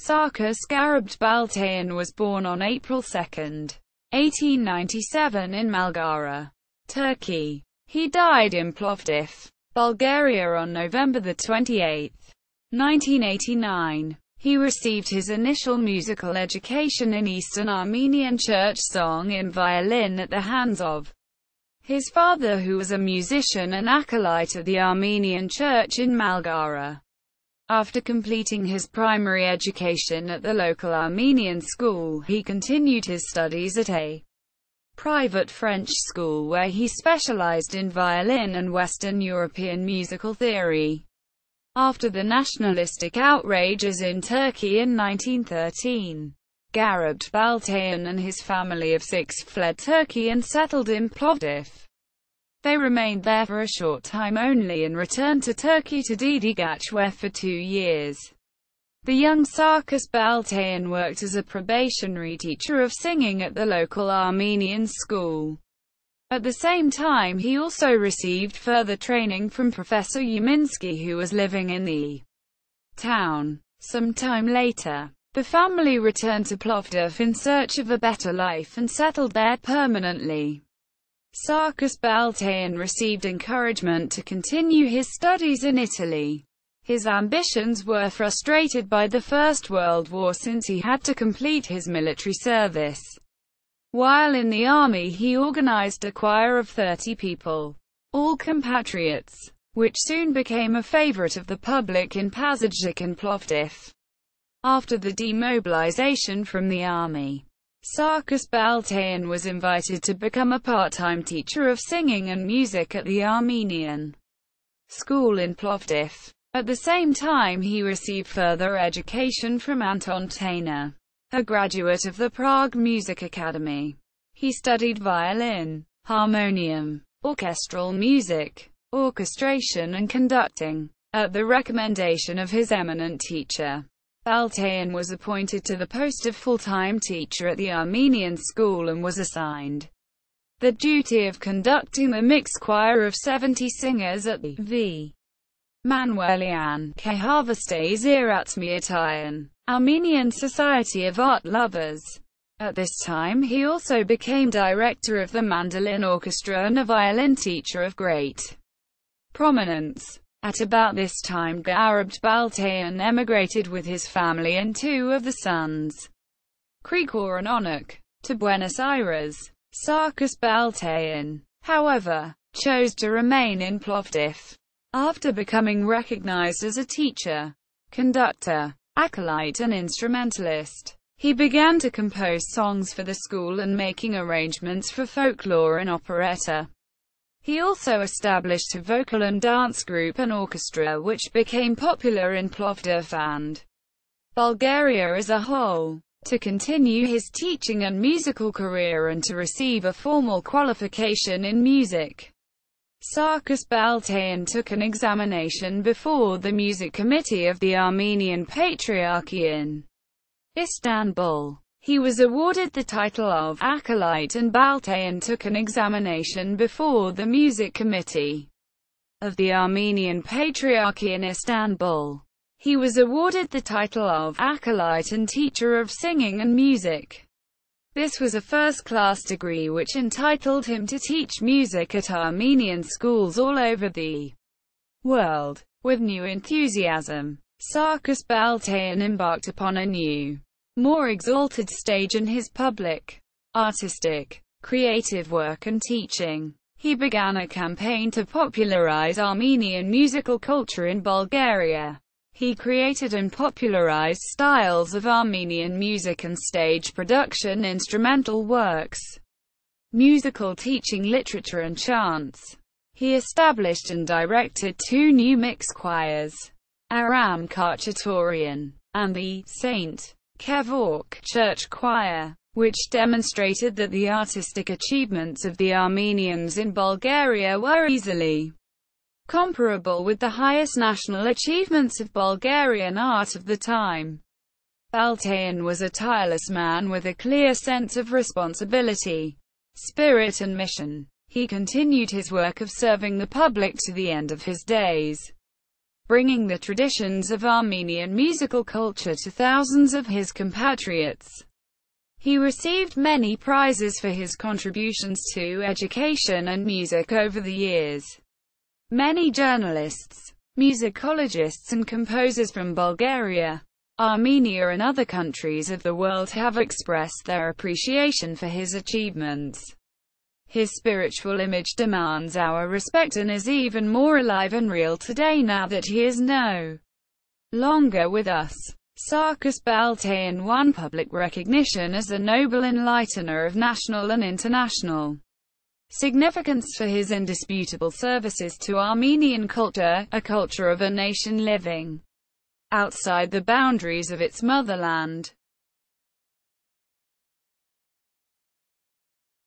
Sarkis Garabed Baltaian was born on April 2, 1897 in Malgara, Turkey. He died in Plovdiv, Bulgaria on November 28, 1989. He received his initial musical education in Eastern Armenian church song and violin at the hands of his father, who was a musician and acolyte of the Armenian church in Malgara. After completing his primary education at the local Armenian school, he continued his studies at a private French school where he specialized in violin and Western European musical theory. After the nationalistic outrages in Turkey in 1913, Garabed Baltaian and his family of 6 fled Turkey and settled in Plovdiv. They remained there for a short time only and returned to Turkey to Dedeagach, where for 2 years the young Sarkis Baltaian worked as a probationary teacher of singing at the local Armenian school. At the same time, he also received further training from Professor Yaminski, who was living in the town. Some time later, the family returned to Plovdiv in search of a better life and settled there permanently. Sarkis Baltaian received encouragement to continue his studies in Italy. His ambitions were frustrated by the First World War since he had to complete his military service. While in the army, he organized a choir of 30 people, all compatriots, which soon became a favorite of the public in Dedeagach and Plovdiv. After the demobilization from the army, Sarkis Baltaian was invited to become a part-time teacher of singing and music at the Armenian school in Plovdiv. At the same time, he received further education from Anton Tainer, a graduate of the Prague Music Academy. He studied violin, harmonium, orchestral music, orchestration and conducting. At the recommendation of his eminent teacher, Baltaian was appointed to the post of full-time teacher at the Armenian school and was assigned the duty of conducting the mixed choir of 70 singers at the V. Manwelian Kharvestes Iratmiatayan Armenian Society of Art Lovers. At this time he also became director of the mandolin orchestra and a violin teacher of great prominence. At about this time, Garabed Baltaian emigrated with his family and 2 of the sons, Krikor and Onuk, to Buenos Aires. Sarkis Baltaian, however, chose to remain in Plovdiv. After becoming recognized as a teacher, conductor, acolyte and instrumentalist, he began to compose songs for the school and making arrangements for folklore and operetta. He also established a vocal and dance group and orchestra which became popular in Plovdiv and Bulgaria as a whole. To continue his teaching and musical career and to receive a formal qualification in music, Sarkis Baltaian took an examination before the Music Committee of the Armenian Patriarchy in Istanbul. He was awarded the title of acolyte, and Baltaian took an examination before the Music Committee of the Armenian Patriarchy in Istanbul. He was awarded the title of acolyte and teacher of singing and music. This was a first-class degree which entitled him to teach music at Armenian schools all over the world. With new enthusiasm, Sarkis Baltaian embarked upon a new, more exalted stage in his public, artistic, creative work and teaching. He began a campaign to popularize Armenian musical culture in Bulgaria. He created and popularized styles of Armenian music and stage production, instrumental works, musical teaching, literature and chants. He established and directed 2 new mixed choirs, Aram Kharchatorian and the St. Kevork Church Choir, which demonstrated that the artistic achievements of the Armenians in Bulgaria were easily comparable with the highest national achievements of Bulgarian art of the time. Baltaian was a tireless man with a clear sense of responsibility, spirit and mission. He continued his work of serving the public to the end of his days. bringing the traditions of Armenian musical culture to thousands of his compatriots. He received many prizes for his contributions to education and music over the years. Many journalists, musicologists and composers from Bulgaria, Armenia and other countries of the world have expressed their appreciation for his achievements. His spiritual image demands our respect and is even more alive and real today now that he is no longer with us. Sarkis Baltaian won public recognition as a noble enlightener of national and international significance for his indisputable services to Armenian culture, a culture of a nation living outside the boundaries of its motherland.